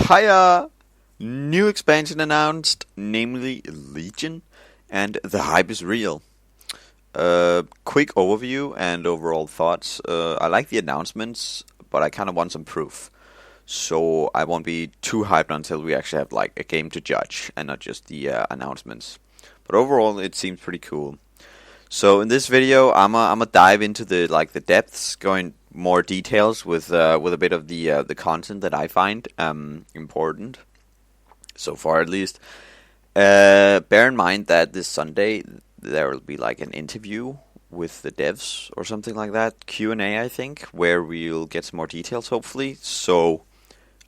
Hiya! New expansion announced, namely Legion, and the hype is real. Quick overview and overall thoughts. I like the announcements, but I kind of want some proof. So I won't be too hyped until we actually have like a game to judge and not just the announcements. But overall, it seems pretty cool. So in this video, I'ma dive into the depths, going more details with a bit of the content that I find important so far, at least. Bear in mind that this Sunday there will be like an interview with the devs or something like that, Q&A I think, where we'll get some more details hopefully. So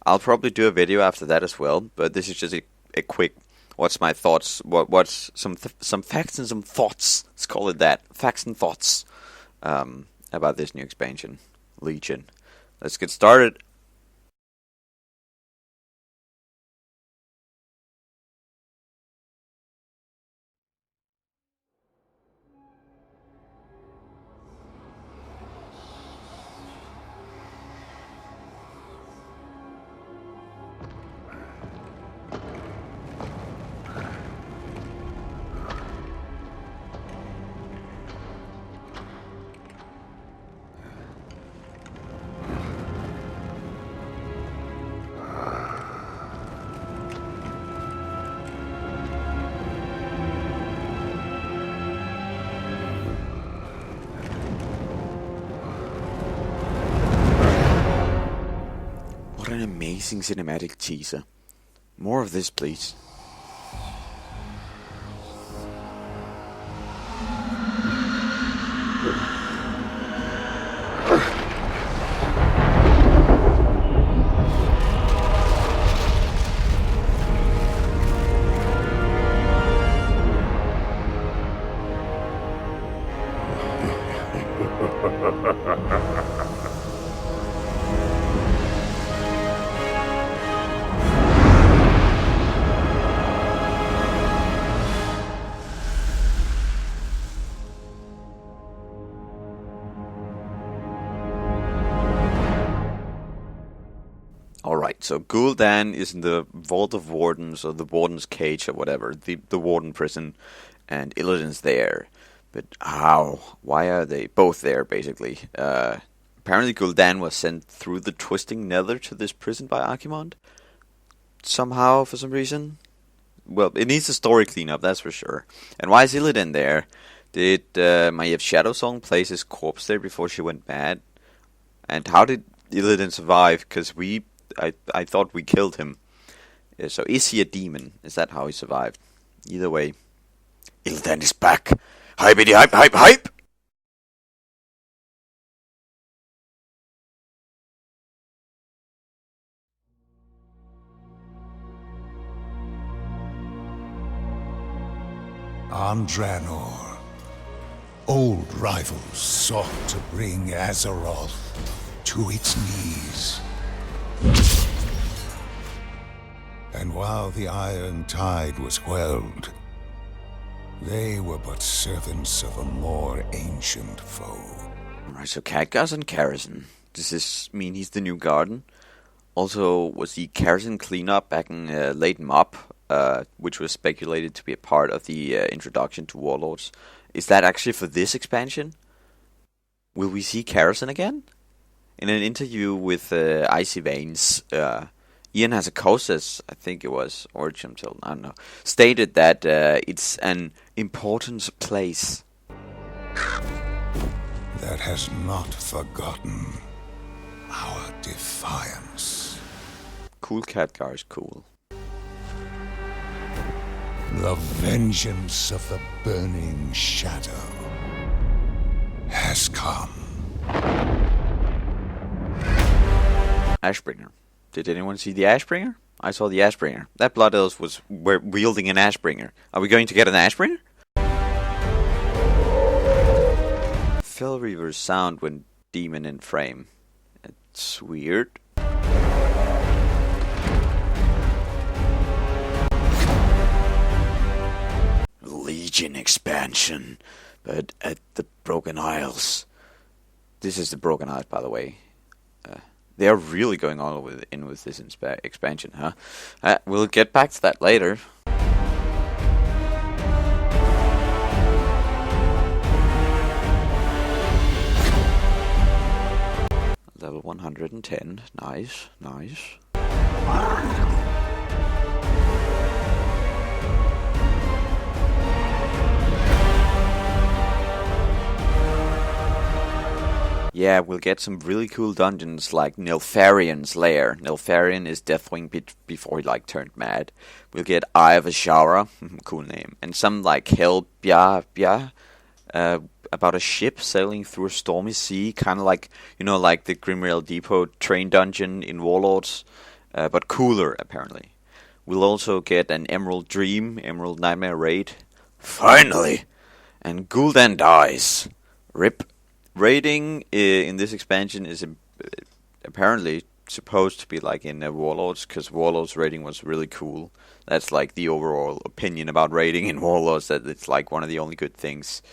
I'll probably do a video after that as well. But this is just a quick. What's my thoughts? What's some facts and some thoughts? Let's call it that. Facts and thoughts about this new expansion, Legion. Let's get started. What an amazing cinematic teaser. More of this, please. Alright, so Gul'dan is in the Vault of Wardens, or the Warden's Cage, or whatever, the Warden prison, and Illidan's there. But how? Why are they both there, basically? Apparently Gul'dan was sent through the Twisting Nether to this prison by Archimonde. Somehow, for some reason. Well, it needs a story cleanup, that's for sure. And why is Illidan there? Did Maiev Shadowsong place his corpse there before she went mad? And how did Illidan survive? Because I thought we killed him. So is he a demon? Is that how he survived? Either way, Illidan is back. Hypey hype hype hype! On Draenor, old rivals sought to bring Azeroth to its knees. And while the Iron Tide was quelled, they were but servants of a more ancient foe. Alright, so Khadgar's and Karazhan. Does this mean he's the new Garden? Also, was the Karazhan cleanup back in late Mob, which was speculated to be a part of the introduction to Warlords? Is that actually for this expansion? Will we see Karazhan again? In an interview with Icy Veins, Ian Hazakosis, I think it was, or Chimtil, I don't know, stated that it's an important place. That has not forgotten our defiance. Cool Khadgar is cool. The vengeance of the burning shadow has come. Ashbringer. Did anyone see the Ashbringer? I saw the Ashbringer. That Blood Elves were wielding an Ashbringer. Are we going to get an Ashbringer? Fel Reaver's sound when demon in frame. It's weird. Legion expansion, but at the Broken Isles. This is the Broken Isles, by the way. They are really going all with this expansion, huh? We'll get back to that later. Level 110. Nice, nice. Yeah, we'll get some really cool dungeons like Nilfarian's Lair. Nilfarian is Deathwing before he like turned mad. We'll get Eye of Ashara, cool name, and some like Hell Bia, about a ship sailing through a stormy sea, kind of like, you know, like the Grimrail Depot train dungeon in Warlords, but cooler apparently. We'll also get an Emerald Dream, Emerald Nightmare raid. Finally! And Gul'dan dies. RIP. Raiding in this expansion is apparently supposed to be like in Warlords, because Warlords raiding was really cool. That's like the overall opinion about raiding in Warlords, that it's like one of the only good things.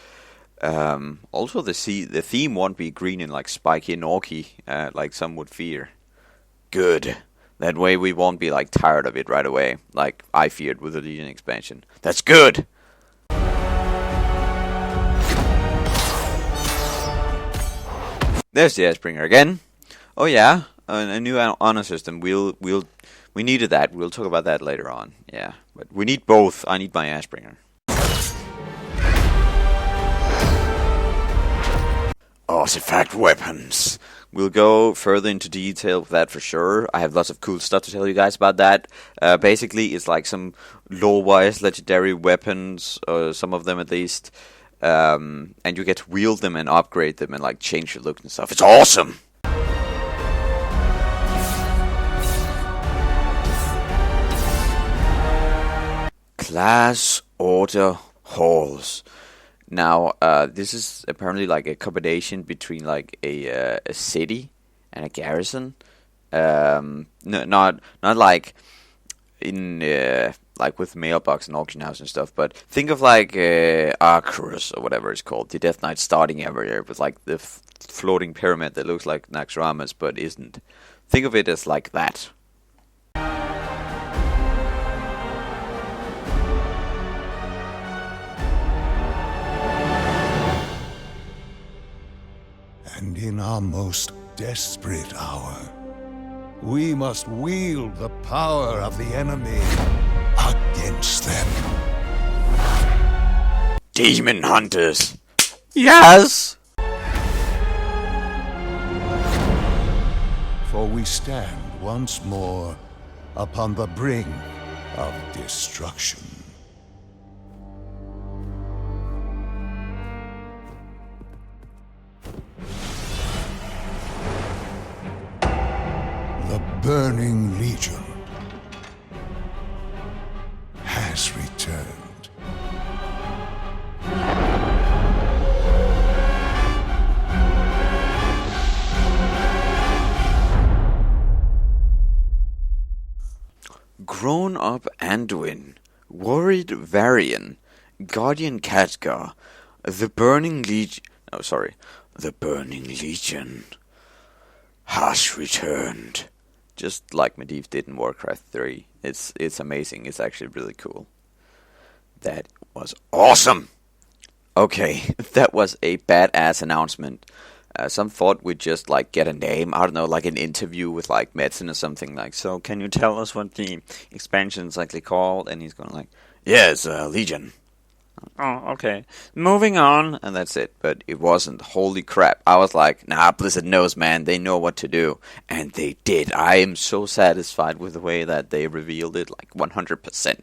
Also the theme won't be green and like spiky and orky, like some would fear. Good. That way we won't be like tired of it right away, like I feared with the Legion expansion. That's good! There's the Ashbringer again. Oh yeah, a new honor system. We needed that. We'll talk about that later on. Yeah, but we need both. I need my Ashbringer. Artifact weapons. We'll go further into detail with that for sure. I have lots of cool stuff to tell you guys about that. Basically, it's like some lore-wise legendary weapons, some of them at least. And you get to wield them and upgrade them and like change your look and stuff. It's awesome! Class Order Halls. Now, this is apparently like a combination between like a city and a garrison. Not like in like with mailbox and auction house and stuff, but think of like Arcturus or whatever it's called, the Death Knight starting area with like the floating pyramid that looks like Naxxramas but isn't. Think of it as like that. And in our most desperate hour, we must wield the power of the enemy against them. Demon Hunters! Yes! For we stand once more upon the brink of destruction. The Burning Legion has returned. Grown-up Anduin, Worried Varian, Guardian Khadgar, the Burning Legion... Oh, sorry. The Burning Legion has returned. Just like Medivh did in Warcraft 3. It's amazing. It's actually really cool. That was awesome! Okay, that was a badass announcement. Some thought we'd just like get a name, I don't know, like an interview with like Metzen or something, like, so can you tell us what the expansion's likely called? And he's going like, yes, Legion. Oh, okay. Moving on. And that's it. But it wasn't. Holy crap. I was like, nah, Blizzard knows, man. They know what to do. And they did. I am so satisfied with the way that they revealed it, like 100%.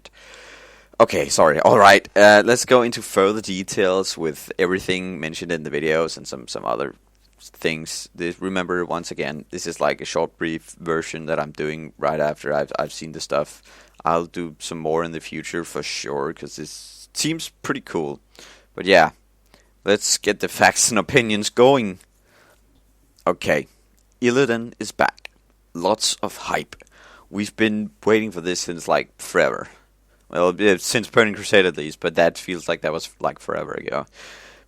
Okay, sorry. Alright, let's go into further details with everything mentioned in the videos and some other things. Remember, once again, this is like a short, brief version that I'm doing right after I've seen the stuff. I'll do some more in the future for sure, because this seems pretty cool. But yeah, let's get the facts and opinions going. Okay, Illidan is back. Lots of hype. We've been waiting for this since like forever. Well, since Burning Crusade at least, but that feels like that was like forever ago.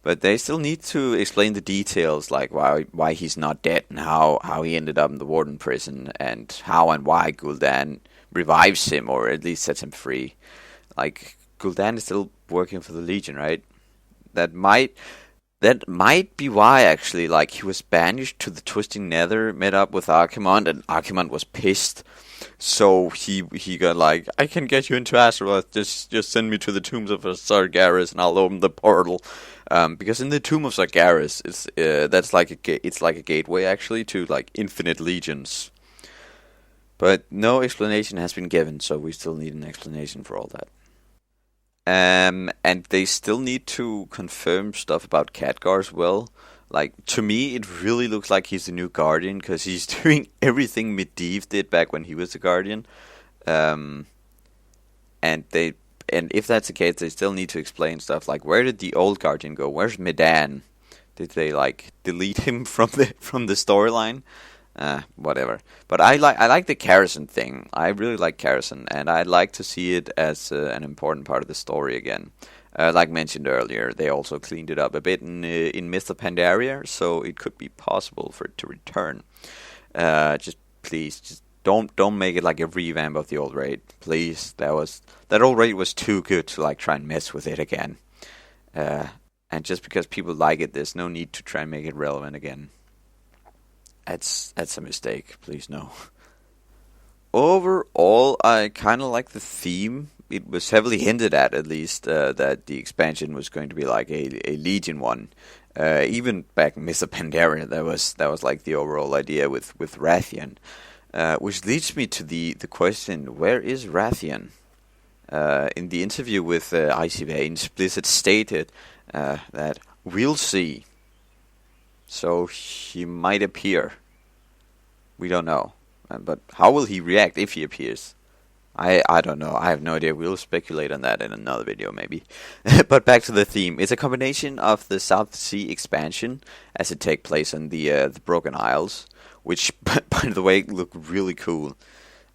But they still need to explain the details, like why he's not dead and how he ended up in the warden prison and how and why Gul'dan revives him or at least sets him free. Like Gul'dan is still working for the Legion, right? That might that might be why actually, like he was banished to the Twisting Nether, met up with Archimonde, and Archimonde was pissed. So he got like, I can get you into Azeroth. Just send me to the tombs of Sargeras, and I'll open the portal. Because in the tomb of Sargeras, that's like it's like a gateway actually to like infinite legions. But no explanation has been given, so we still need an explanation for all that. And they still need to confirm stuff about Khadgar as well. Like, to me, it really looks like he's the new Guardian, because he's doing everything Medivh did back when he was the Guardian. Um, and if that's the case, they still need to explain stuff like, where did the old Guardian go? Where's Medan? Did they like delete him from the storyline? Whatever. But I like the Karasen thing. I really like Karasen, and I'd like to see it as an important part of the story again. Like mentioned earlier, they also cleaned it up a bit in Myth of Pandaria, so it could be possible for it to return. Just please, just don't make it like a revamp of the old raid, please. That old raid was too good to like try and mess with it again. And just because people like it, there's no need to try and make it relevant again. That's a mistake. Please no. Overall, I kind of like the theme. It was heavily hinted at least, that the expansion was going to be like a Legion one. Even back in Myth of Pandaria, that was like the overall idea with Rathian. Which leads me to the question: where is Rathian? In the interview with Icy Veins, Blizzard stated that we'll see. So he might appear. We don't know. But how will he react if he appears? I don't know. I have no idea. We'll speculate on that in another video maybe. But back to the theme. It's a combination of the South Sea expansion as it takes place in the Broken Isles, which, by the way, look really cool.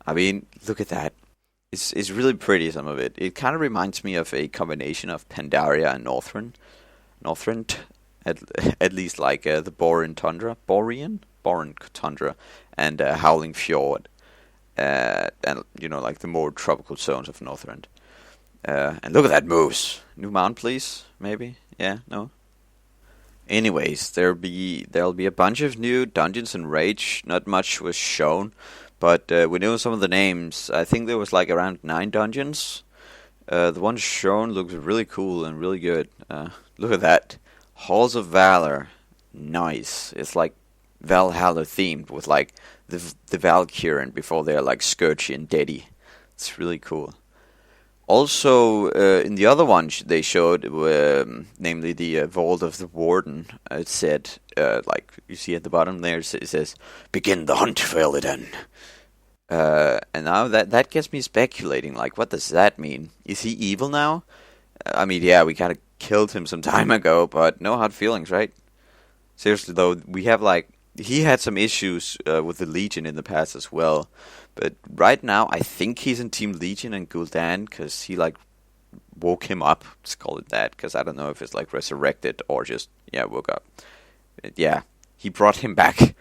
I mean, look at that. It's really pretty, some of it. It kind of reminds me of a combination of Pandaria and Northrend. At least like the Borean Tundra, and Howling Fjord, and like the more tropical zones of Northrend. And look at that moose. New mount, please. Maybe. Yeah. No. Anyways, there'll be a bunch of new dungeons and raids. Not much was shown, but we know some of the names. I think there was like around 9 dungeons. The one shown looks really cool and really good. Look at that. Halls of Valor, nice. It's like Valhalla themed with like the Valkyrie before they're like Scourge and Deddy. It's really cool. Also, in the other one they showed, namely the Vault of the Warden, it said, like you see at the bottom there, it says, "Begin the hunt for Illidan." And now that gets me speculating, like, what does that mean? Is he evil now? I mean, yeah, we kind of killed him some time ago, but no hard feelings, right? Seriously though, we have like, he had some issues with the Legion in the past as well, but right now I think he's in Team Legion and Gul'dan, because he like woke him up, let's call it that, because I don't know if it's like resurrected or just, woke up. But, yeah, he brought him back,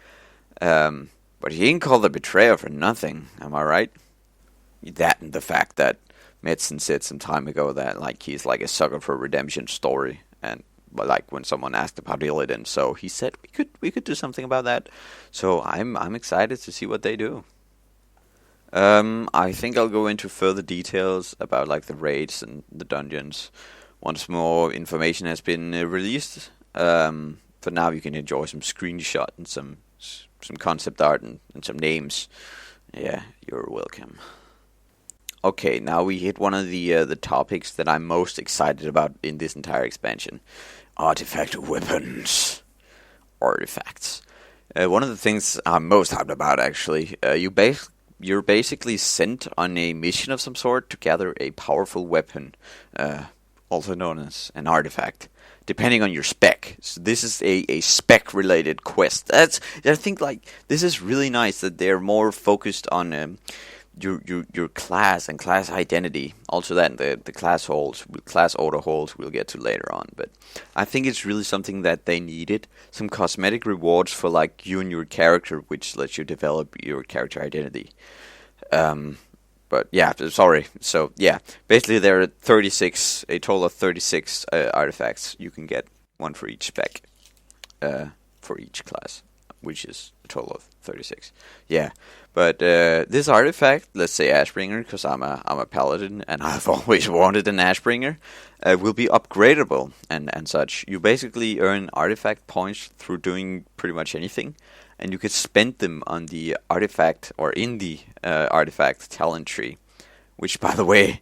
but he ain't called a betrayer for nothing, am I right? That and the fact that Metzen said some time ago that like he's like a sucker for a redemption story, and like when someone asked about Illidan, so he said we could do something about that. So I'm excited to see what they do. I think I'll go into further details about like the raids and the dungeons once more information has been released. For now, you can enjoy some screenshot and some concept art and some names. Yeah, you're welcome. Okay, now we hit one of the topics that I'm most excited about in this entire expansion. Artifact weapons. Artifacts. One of the things I'm most hyped about, actually, you're basically sent on a mission of some sort to gather a powerful weapon, also known as an artifact, depending on your spec. So this is a spec-related quest. I think like this is really nice that they're more focused on your class and class identity. Also, that the class order holds we'll get to later on. But I think it's really something that they needed. Some cosmetic rewards for like you and your character, which lets you develop your character identity. Um, but yeah, sorry. So yeah, basically there are 36, a total of 36 artifacts. You can get one for each spec, for each class, which is a total of 36. Yeah, but this artifact, let's say Ashbringer, because I'm a paladin and I've always wanted an Ashbringer, will be upgradable and such. You basically earn artifact points through doing pretty much anything, and you could spend them on the artifact or in the artifact talent tree, which, by the way,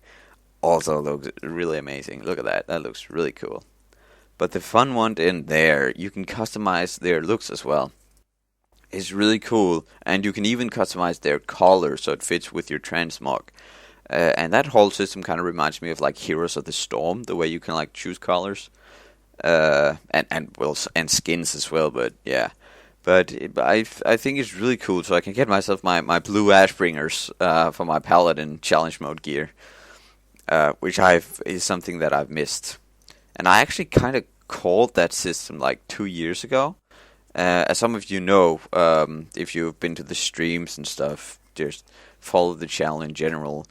also looks really amazing. Look at that. That looks really cool. But the fun one in there, you can customize their looks as well. It's really cool, and you can even customize their color so it fits with your transmog. And that whole system kind of reminds me of like Heroes of the Storm, the way you can like choose colors, and skins as well. But yeah, I think it's really cool. So I can get myself my blue Ashbringers for my Paladin challenge mode gear, which is something that I've missed. And I actually kind of called that system like 2 years ago. As some of you know, if you've been to the streams and stuff, just follow the channel in general.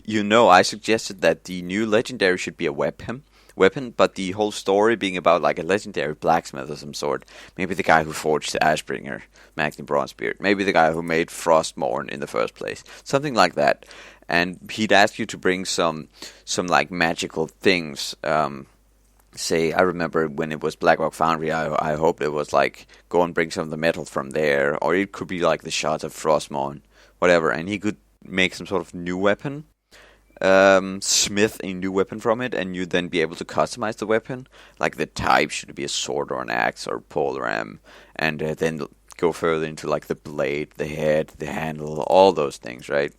You know, I suggested that the new legendary should be a weapon, but the whole story being about like a legendary blacksmith of some sort. Maybe the guy who forged the Ashbringer, Magnum Bronzebeard. Maybe the guy who made Frostmourne in the first place. Something like that. And he'd ask you to bring some like magical things. Say, I remember when it was Blackrock Foundry, I hoped it was like, go and bring some of the metal from there, or it could be like the shards of Frostmourne, whatever, and he could make some sort of new weapon, smith a new weapon from it, and you'd then be able to customize the weapon, like the type, should it be a sword or an axe or pole ram, and then go further into like the blade, the head, the handle, all those things, right?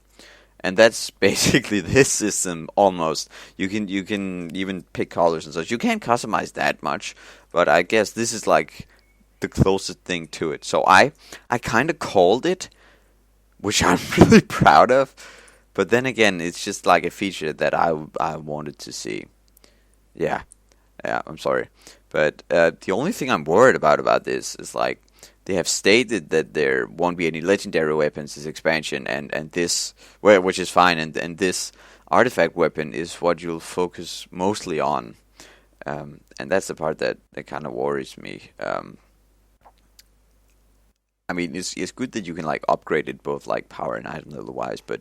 And that's basically this system almost. You can even pick colors and such. You can't customize that much, but I guess this is like the closest thing to it. So I kind of called it, which I'm really proud of. But then again, it's just like a feature that I wanted to see. Yeah, I'm sorry. But the only thing I'm worried about this is like, they have stated that there won't be any legendary weapons this expansion, and this, well, which is fine, and this artifact weapon is what you'll focus mostly on, and that's the part that kind of worries me. I mean, it's good that you can like upgrade it both like power and item level wise, but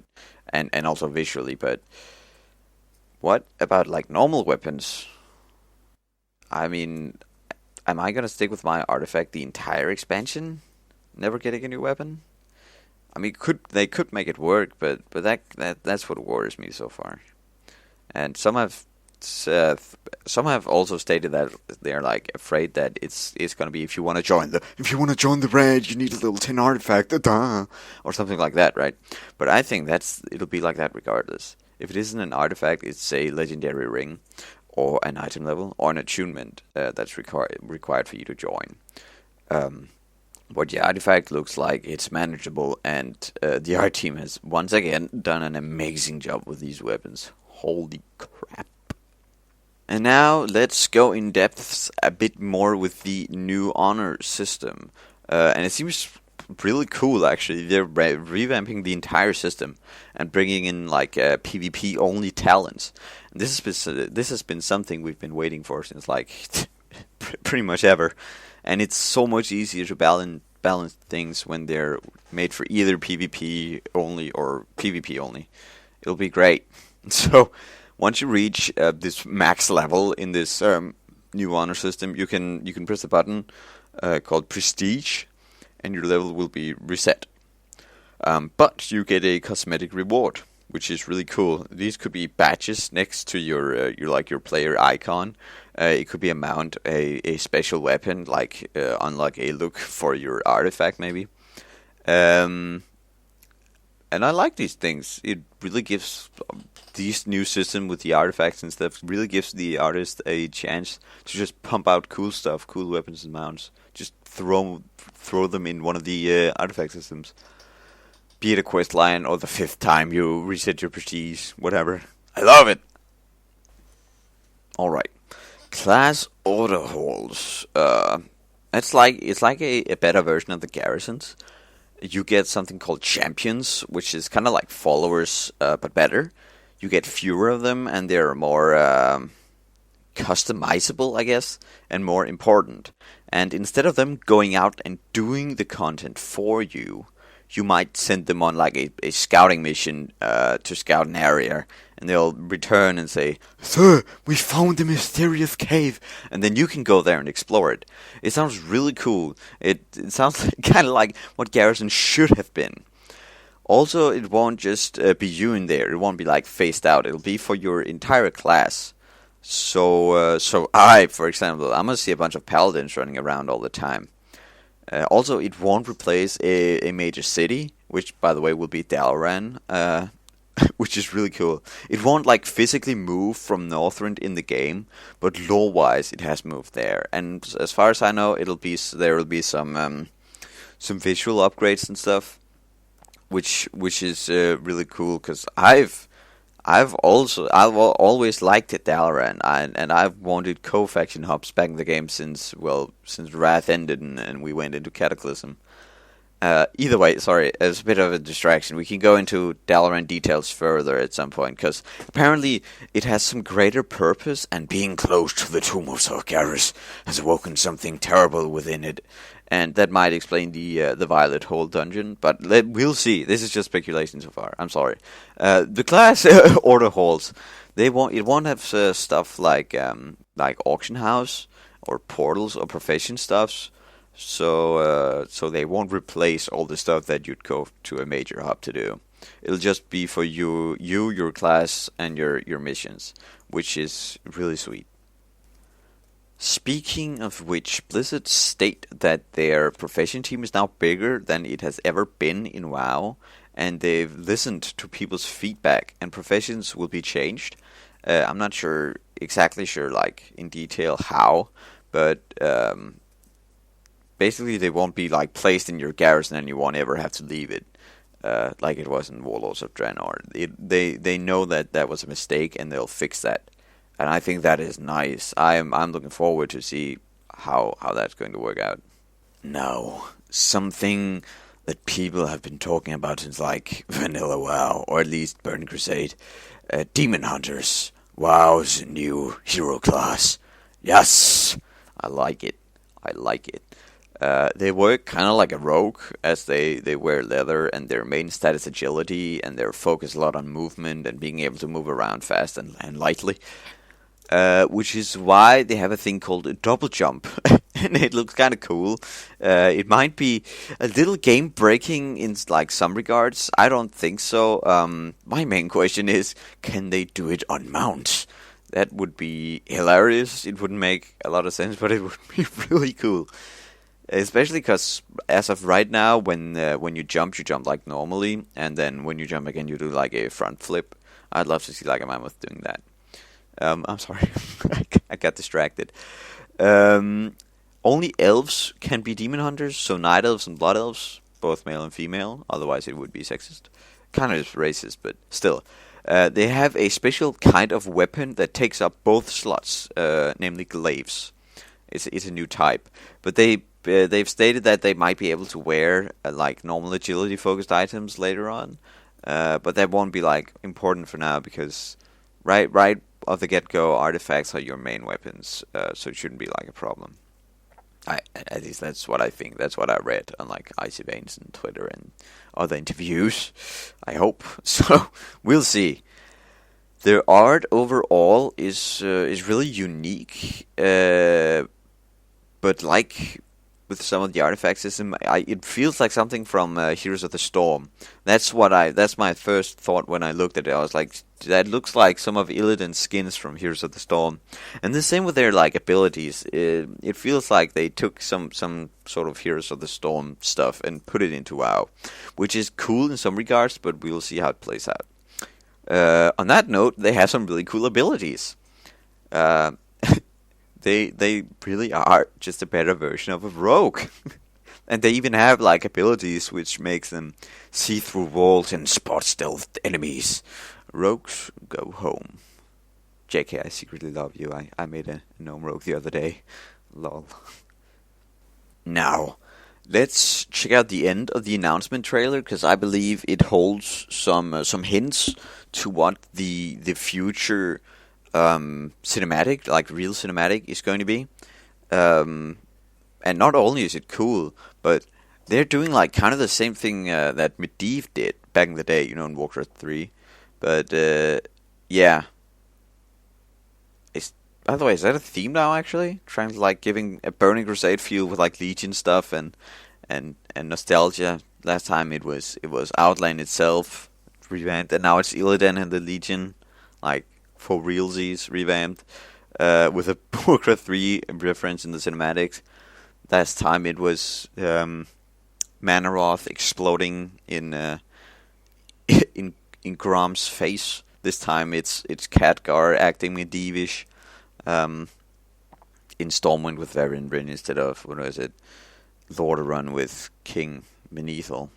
and also visually. But what about like normal weapons? I mean, am I gonna stick with my artifact the entire expansion? Never getting a new weapon? I mean, they could make it work, but that's what worries me so far. And some have also stated that they're like afraid that it's gonna be, if you want to join the raid, you need a little tin artifact, or something like that, right? But I think it'll be like that regardless. If it isn't an artifact, it's a legendary ring, or an item level, or an attunement that's required for you to join. What the artifact looks like, it's manageable, and the art team has once again done an amazing job with these weapons. Holy crap. And now let's go in depth a bit more with the new honor system. And it seems really cool, actually. They're revamping the entire system and bringing in like PvP only talents. And this has been something we've been waiting for since like pretty much ever. And it's so much easier to balance things when they're made for either PvP only or PvP only. It'll be great. So once you reach this max level in this new honor system, you can press the button called Prestige, and your level will be reset. But you get a cosmetic reward, which is really cool. These could be badges next to your player icon. It could be a mount, a special weapon, like unlock a look for your artifact, maybe. And I like these things. It really gives this new system with the artifacts and stuff, really gives the artist a chance to just pump out cool stuff, cool weapons and mounts. Just throw them in one of the artifact systems. Be it a quest line or the fifth time you reset your prestige, whatever. I love it. All right, class order halls. It's like a better version of the garrisons. You get something called champions, which is kind of like followers, but better. You get fewer of them, and they're more customizable, I guess, and more important. And instead of them going out and doing the content for you, you might send them on like a scouting mission to scout an area, and they'll return and say, "Sir, we found the mysterious cave," and then you can go there and explore it. It sounds really cool. It sounds kind of like what Garrison should have been. Also, it won't just be you in there. It won't be like phased out. It'll be for your entire class. So I, for example, I'm gonna see a bunch of paladins running around all the time. Also, it won't replace a major city, which, by the way, will be Dalaran, which is really cool. It won't like physically move from Northrend in the game, but lore-wise, it has moved there. And as far as I know, there will be some visual upgrades and stuff, which is really cool because I've always liked it, Dalaran, and I've wanted co-faction hubs back in the game since Wrath ended and we went into Cataclysm. Either way, sorry, it's a bit of a distraction. We can go into Dalaran details further at some point, because apparently it has some greater purpose, and being close to the tomb of Sargeras has awoken something terrible within it. And that might explain the Violet Hole dungeon, but we'll see. This is just speculation so far. I'm sorry. The class order halls, it won't have stuff like auction house or portals or profession stuffs. So they won't replace all the stuff that you'd go to a major hub to do. It'll just be for your class, and your missions, which is really sweet. Speaking of which, Blizzard state that their profession team is now bigger than it has ever been in WoW, and they've listened to people's feedback, and professions will be changed. I'm not exactly sure, like in detail how, but basically they won't be like placed in your garrison, and you won't ever have to leave it, like it was in Warlords of Draenor. They know that was a mistake, and they'll fix that. And I think that is nice. I'm looking forward to see how that's going to work out. Now, something that people have been talking about since like Vanilla WoW, or at least Burning Crusade, Demon Hunters. WoW's new hero class. Yes, I like it. They work kind of like a rogue, as they wear leather, and their main stat is agility, and they're focused a lot on movement and being able to move around fast and lightly. Which is why they have a thing called a double jump, and it looks kind of cool. It might be a little game breaking in like some regards. I don't think so. My main question is, can they do it on mounts? That would be hilarious. It wouldn't make a lot of sense, but it would be really cool. Especially because as of right now, when you jump like normally, and then when you jump again, you do like a front flip. I'd love to see like a mammoth doing that. I'm sorry, I got distracted. Only elves can be demon hunters, so night elves and blood elves, both male and female. Otherwise, it would be sexist. Kind of racist, but still. They have a special kind of weapon that takes up both slots, namely glaives. It's a new type, but they've stated that they might be able to wear like normal agility focused items later on, but that won't be like important for now because right of the get-go, artifacts are your main weapons, so it shouldn't be like a problem. At least that's what I think. That's what I read on like Icy Veins and Twitter and other interviews. I hope so. We'll see. Their art overall is really unique, but like with some of the artifact system, it feels like something from Heroes of the Storm. That's my first thought when I looked at it. I was like, that looks like some of Illidan's skins from Heroes of the Storm. And the same with their like abilities. It feels like they took some sort of Heroes of the Storm stuff and put it into WoW, which is cool in some regards, but we'll see how it plays out. On that note, they have some really cool abilities. They really are just a better version of a rogue. And they even have like abilities which makes them see through walls and spot stealth enemies. Rogues, go home. JK, I secretly love you. I made a gnome rogue the other day. Lol. Now, let's check out the end of the announcement trailer, because I believe it holds some hints to what the future cinematic, like real cinematic, is going to be. And not only is it cool, but they're doing like kind of the same thing that Medivh did back in the day, you know, in Warcraft 3. But yeah. By the way, is that a theme now? Actually, trying to like giving a Burning Crusade feel with like Legion stuff and nostalgia. Last time it was Outland itself revamped, and now it's Illidan and the Legion, like for realsies revamped, with a Warcraft 3 reference in the cinematics. Last time it was Manaroth exploding in in Grom's face. This time it's Khadgar acting Medivhish. In Stormwind with Varian Bryn instead of, what was it, Lordaeron with King Menethil.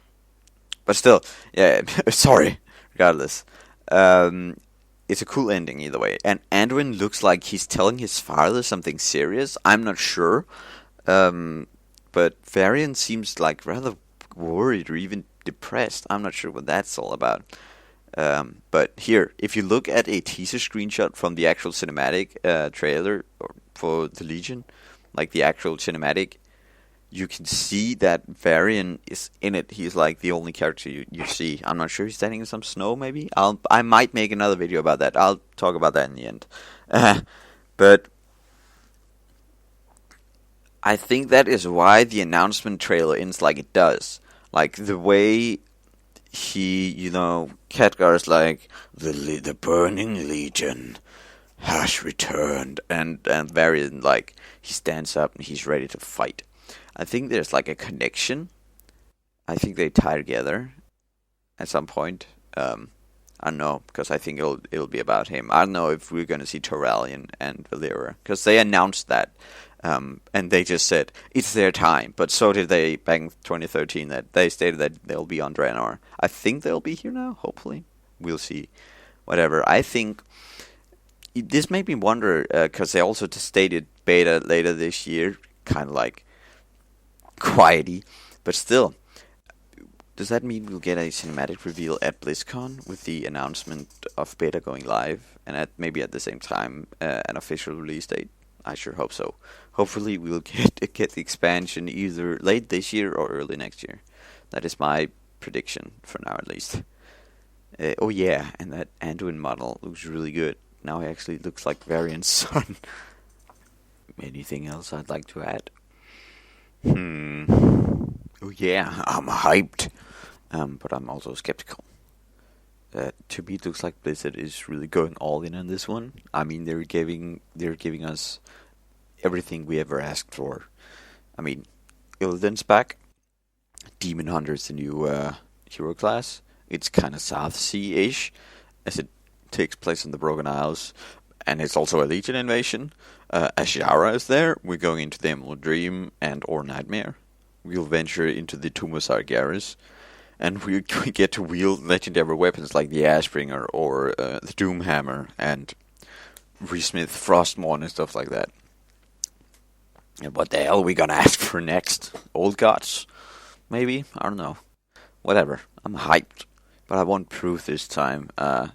But still, yeah, sorry, regardless. It's a cool ending either way. And Anduin looks like he's telling his father something serious. I'm not sure. But Varian seems like rather worried or even depressed. I'm not sure what that's all about. But here, if you look at a teaser screenshot from the actual cinematic trailer for the Legion, like the actual cinematic, you can see that Varian is in it. He's like the only character you see. I'm not sure, he's standing in some snow maybe? I might make another video about that. I'll talk about that in the end. But I think that is why the announcement trailer ends like it does. Like the way Khadgar is like, the Burning Legion has returned, and Varian, like, he stands up and he's ready to fight. I think there's like a connection. I think they tie together at some point. I don't know, because I think it'll be about him. I don't know if we're gonna see Turalyon and Alleria, because they announced that. And they just said it's their time, but so did they back in 2013. That they stated that they'll be on Draenor. I think they'll be here now. Hopefully, we'll see. Whatever. I think this made me wonder, because they also stated beta later this year, kind of like quiety, but still. Does that mean we'll get a cinematic reveal at BlizzCon with the announcement of beta going live, and maybe at the same time an official release date? I sure hope so. Hopefully we'll get the expansion either late this year or early next year. That is my prediction for now, at least. Oh yeah, and that Anduin model looks really good. Now he actually looks like Varian's son. Anything else I'd like to add? Oh yeah, I'm hyped. But I'm also skeptical. To me, it looks like Blizzard is really going all in on this one. I mean, they're giving us everything we ever asked for. I mean, Illidan's back. Demon Hunter is the new hero class. It's kind of South Sea-ish, as it takes place in the Broken Isles, and it's also a Legion invasion. Ashara is there. We're going into the Emerald Dream or Nightmare. We'll venture into the Tomb of Sargeras. And we get to wield legendary weapons like the Ashbringer or the Doomhammer and Resmith Frostmourne and stuff like that. And what the hell are we gonna ask for next? Old gods? Maybe? I don't know. Whatever. I'm hyped. But I want proof this time.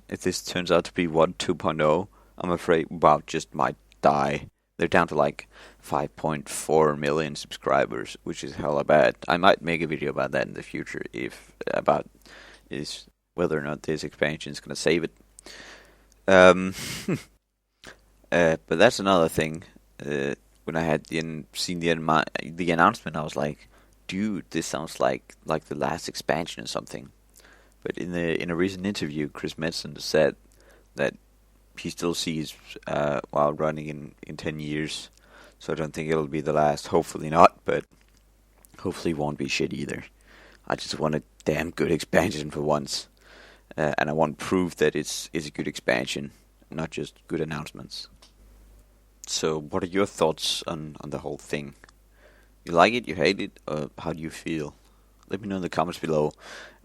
If this turns out to be 1.2.0, I'm afraid WoW just might die. They're down to like 5.4 million subscribers, which is hella bad. I might make a video about that in the future, about whether or not this expansion is gonna save it. But that's another thing. When I had seen the announcement, I was like, dude, this sounds like the last expansion or something. But in a recent interview, Chris Metzen said that he still sees WoW running in 10 years. So I don't think it'll be the last. Hopefully not, but hopefully it won't be shit either. I just want a damn good expansion for once. And I want proof that it's a good expansion, not just good announcements. So what are your thoughts on the whole thing? You like it? You hate it? How do you feel? Let me know in the comments below.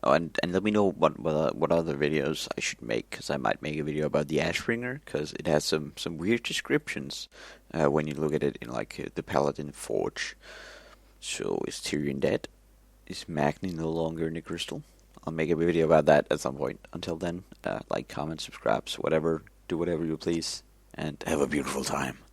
Oh, and let me know what other videos I should make, because I might make a video about the Ashbringer, because it has some weird descriptions when you look at it in like the Paladin Forge. So is Tyrion dead? Is Magni no longer in the crystal? I'll make a video about that at some point. Until then, like, comment, subscribe, whatever, do whatever you please, and have a beautiful time.